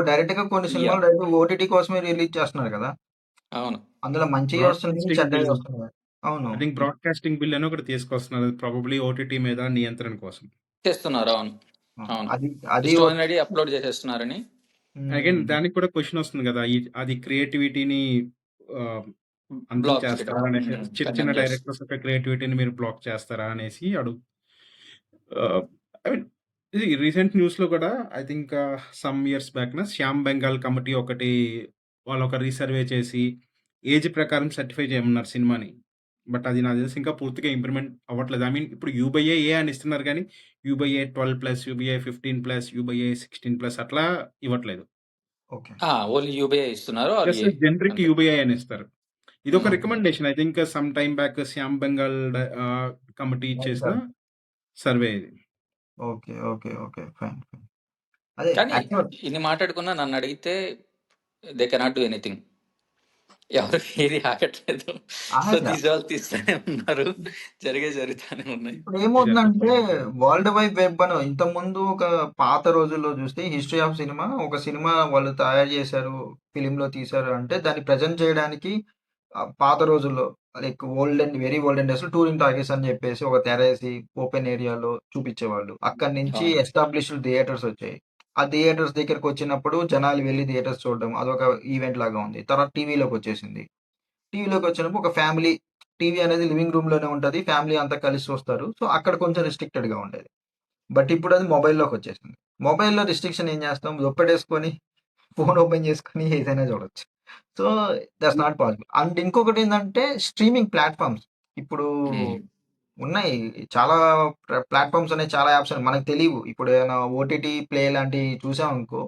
ఇప్పుడు డైరెక్ట్‌గా కొన్ని సినిమాలు యాహ్! డైరెక్ట్ ఓటీటీ కోసమే రిలీజ్ చేస్తున్నారు కదా! అవును. అందులో మంచియి వస్తున్నాయి, బ్రాడ్‌కాస్టింగ్ చెడ్డయి బిల్ వస్తున్నాయి. అవును. ఐ థింక్ బ్రాడ్‌కాస్టింగ్ బిల్ అని ఒకటి తీసుకొస్తున్నారు. ప్రాబబ్లీ ఓటీటీ మీద నియంత్రణ కోసం. చేస్తున్నారు. అవును. ఆ! అవును. అది అది ఇష్టం వచ్ వచ్చినట్టు అప్‌లోడ్ చేసేస్తున్నారని. అగైన్ హ్మ్. దానికి కూడా క్వెషన్ వస్తుంది కదా! అది క్రియేటివిటీని ఆహ్, అంతం బ్లాక్ చేయడం. చేస్తారా అనేసి చిన్న చిన్న కండెమ్ చేస్తారు. డైరెక్టర్స్ యొక్క క్రియేటివిటీని మీరు బ్లాక్ చేస్తారా అనేసి ఆహ్, ఐ మీన్ ఇది రీసెంట్ న్యూస్‌లో కూడా ఐ థింక్ సమ్ ఇయర్స్ బ్యాక్‌న శ్యామ్ బెంగాల్ కమిటీ ఒకటి వాళ్ళొక రీసర్వే చేసి ఏజ్ ప్రకారం సర్టిఫై చేయమన్నారు సినిమాని. బట్ అది నాకు తెలిసి ఇంకా పూర్తిగా ఇంప్లిమెంట్ అవ్వట్లేదు. ఐ మీన్ ఇప్పుడు యూ/ఏ అని ఇస్తున్నారు గానీ, యూ/ఏ 12+, యూ/ఏ 15+, యూ/ఏ 16+ అట్లా ఇవ్వట్లేదు. ఓకే. ఓన్లీ యూబీఐ ఇస్తున్నారు. ఆర్ జస్ట్ ఏ జనరిక్ అంతే. యూబీఐ అని ఇస్తారు. ఇదొక హ్మ్. Okay. Recommendation. I think some time back Shyam Benegal committee చేసిన నైస్. సర్వే ఇది. Okay. Okay. Okay. Fine. Fine. అదే కానీ యాక్చువల్ ఇన్ని మాట్లాడుకున్నా నన్నడిగితే దే కెనాట్ డూ ఎనీథింగ్. ఎవరు ఏది ఆగట్లేదు. సో ఆగట్ల. తీసేవాళ్ళు తీస్తూనే ఉన్నారు. జరుగుతానే ఉన్నాయి. ఇప్పుడేమవుతుందంటే జరుగుతుంది. వరల్డ్ వైడ్ వెబ్ అని ఇంతకుముందు ఒక పాత రోజుల్లో చూస్తే హిస్టరీ ఆఫ్ సినిమా ఒక సినిమా వాళ్ళు తయారు చేశారు, ఫిల్మ్‌లో తీశారు అంటే దాన్ని ప్రెజెంట్ చేయడానికి పాత రోజుల్లో లైక్ వెరీ ఓల్డెన్ డేస్‌లో టూరింగ్ టాకీస్ అని చెప్పేసి ఒక తెరేసి ఓపెన్ ఏరియాలో చూపించేవాళ్ళు. అక్కడి నుంచి అవును. ఎస్టాబ్లిష్డ్ థియేటర్స్ వచ్చాయి. ఆ థియేటర్స్ దగ్గరకొచ్చినప్పుడు జనాలు వెళ్లి థియేటర్స్ చూడడం అదొక ఈవెంట్ లాగా ఉంది. తర్వాత టీవీలోకొచ్చేసింది. టీవీలోకొచ్చినప్పుడు ఒక ఫ్యామిలీ టీవీ అనేది లివింగ్ రూమ్‌లోనే ఉంటది. ఫ్యామిలీ అంతా కలిసి చూస్తారు. సో, అక్కడ కొంచెం రిస్ట్రిక్టెడ్‌గా ఉండేది. బట్ ఇప్పుడది మొబైల్‌లోకొచ్చేసింది. మొబైల్‌లో రిస్ట్రిక్షన్ ఏం చేస్తాం? దుప్పటేసుకొని, ఫోన్ ఓపెన్ చేసుకొని ఏదైనా చూడొచ్చు. So, that's not possible. And ఇంకొకటేందంటే స్ట్రీమింగ్ ప్లాట్‌ఫార్మ్స్. ఇప్పుడు హ్మ్. ఉన్నాయి. చాలా ప్లాట్‌ఫార్మ్స్ అనేవి చాలా యాప్స్ ఉన్నాయి. మనకు తెలీవు. ఇప్పుడు ఏదైనా ఓటీటీ ప్లే లాంటివి చూసామనుకో,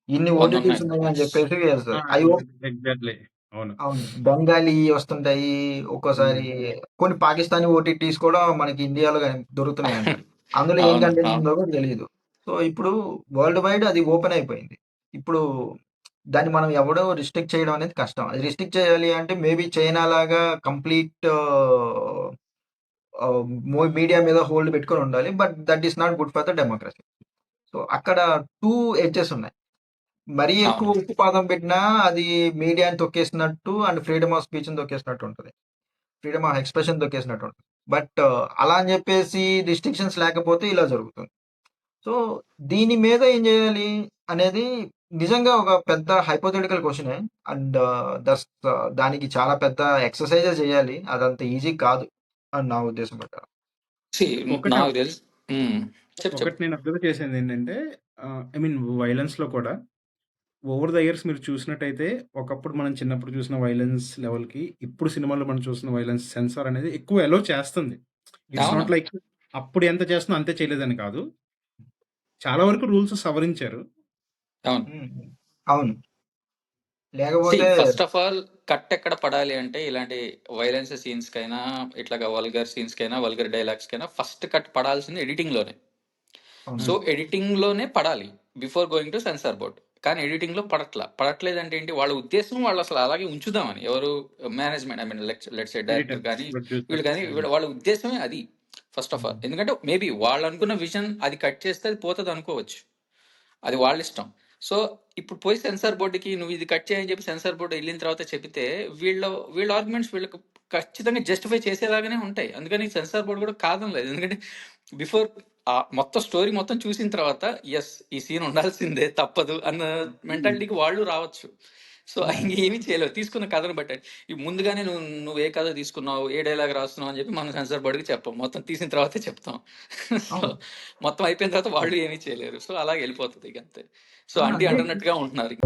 ఇన్ని ఓటీటీస్ కొన్నున్నాయి. ఉన్నాయని యెస్. చెప్పేసి ఆ! వేస్తది. అయి ఎగ్జాక్ట్‌లీ. అవును. అవును. బెంగాలీ వస్తుంటాయి. ఒక్కోసారి హ్మ్. కొన్ని పాకిస్తానీ ఓటీటీస్ కూడా మనకి ఇండియాలో దొరుకుతున్నాయంట. అందులో ఏం అవును. కంటెంట్ అవును. ఉందో కూడా తెలీదు. సో, ఇప్పుడు వరల్డ్ వైడ్ అది ఓపెన్ అయిపోయింది. ఇప్పుడు దాన్ని మనం ఎవడో రిస్ట్రిక్ట్ చేయడం అనేది కష్టం. అది రిస్ట్రిక్ట్ చేయాలి అంటే మేబీ చైనా లాగా కంప్లీట్ మీడియా మీద హోల్డ్ పెట్టుకొని ఉండాలి. But that is not good for the democracy. So, అక్కడ 2 ఎడ్జెస్ ఉన్నాయి. మరీ అవును. ఎక్కువ ఉక్కుపాదం పెట్టినా అది మీడియాని తొక్కేసినట్టు అండ్ ఫ్రీడమ్ ఆఫ్ స్పీచ్‌ని తొక్కేసినట్టు ఉంటది. ఫ్రీడమ్ ఆఫ్ ఎక్స్‌ప్రెషన్ తొక్కేసినట్టు ఉంటది. బట్ అలా అని చెప్పేసి రిస్ట్రిక్షన్స్ లేకపోతే ఇలా జరుగుతుంది. సో, దీని మీద ఏం చేయాలి అనేది నిజంగా ఒక పెద్ద హైపోథెటికల్ క్వెషనే. అండ్ దానికి చాలా పెద్ద ఎక్సర్‌సైజే చేయాలి. అదంత ఈజీ కాదు అని నా ఉద్దేశం ప్రకారం. సీ ఒకటి నాకు తెలుసు. హ్మ్. చెప్పు. ఒకటి నేను అబ్జర్వ్ చేసిందేంటంటే ఐ మీన్ వయలెన్స్‌లో కూడా ఓవర్ ద ఇయర్స్ మీరు చూసినట్టయితే, ఒకప్పుడు మనం చిన్నప్పుడు చూసిన వయలెన్స్ లెవెల్‌కి, ఇప్పుడు సినిమాల్లో మనం చూస్తున్న వయలెన్స్ సెన్సార్ అనేది ఎక్కువ అలో చేస్తుంది. ఇట్స్ అవును. నాట్ లైక్ అప్పుడు ఎంత చేస్తుందో అంతే చేయలేదని కాదు. చాలా వరకు రూల్స్ సవరించారు. అవును. హ్మ్. అవును. సీ లేకపోతే ఫస్ట్ ఆఫ్ ఆల్ కట్ ఎక్కడ పడాలి అంటే ఇలాంటి వైలెన్స్ సీన్స్‌కైనా, ఇట్లాగా వల్గర్ సీన్స్‌కైనా, వల్గర్ డైలాగ్స్‌కైనా ఫస్ట్ కట్ పడాల్సింది ఎడిటింగ్‌లోనే. అవును. So, hmm. ఎడిటింగ్‌లోనే పడాలి. Before going to censor board. కానీ ఎడిటింగ్‌లో పడట్లేదంటే ఏంటి? వాళ్ళ ఉద్దేశ్యం వాళ్ళసలు అలాగే ఉంచుదామని. ఎవరు management I mean let's say director editors, కానీ, వీళ్ళు ప్రొడ్యూసర్స్. కానీ వాళ్ళ ఉద్దేశ్యమే అది. First of all. హ్మ్. ఎందుకంటే మేబీ వాళ్ళనుకున్న విజన్ అది కట్ చేస్తే అది పోతదనుకోవచ్చు. అది వాళ్ళిష్టం. సో, ఇప్పుడు పోయి సెన్సార్ బోర్డ్‌కి నువ్వు ఇది కట్ చేయని చెప్పి సెన్సార్ బోర్డ్ ఎళ్ళిన తర్వాత చెబితే వీళ్ళ ఆర్గ్యుమెంట్స్ వీళ్ళకి ఖచ్చితంగా జస్టిఫై చేసేలాగానే ఉంటాయి. అందుకని సెన్సార్ బోర్డ్ కూడా కాదనలేదు. ఎందుకంటే బిఫోర్ మొత్తం స్టోరీ మొత్తం చూసిన తర్వాత యెస్ ఈ సీన్ ఉండాల్సిందే తప్పదు అన్న మెంటాలిటీకి వాళ్ళు రావచ్చు. సో, హ్మ్. ఇంకేమీ చేయలేవు. తీసుకున్న కథను బట్టి. ముందుగానే నువ్వు ఏ కథ తీసుకున్నావు, ఏ డైలాగ్ రాస్తున్నావు అని చెప్పి మనం సెన్సార్ బోర్డ్‌కి చెప్పం. మొత్తం తీసిన తర్వాతే చెప్తాం. సో, అవును. మొత్తం అయిపోయిన తర్వాత వాళ్ళు ఏమీ చేయలేరు. సో, అలాగే వెళ్ళిపోతది ఇక అంతే. సో, ఆ! అంటి అంటే అంటున్నట్టుగా ఉంటున్నారు.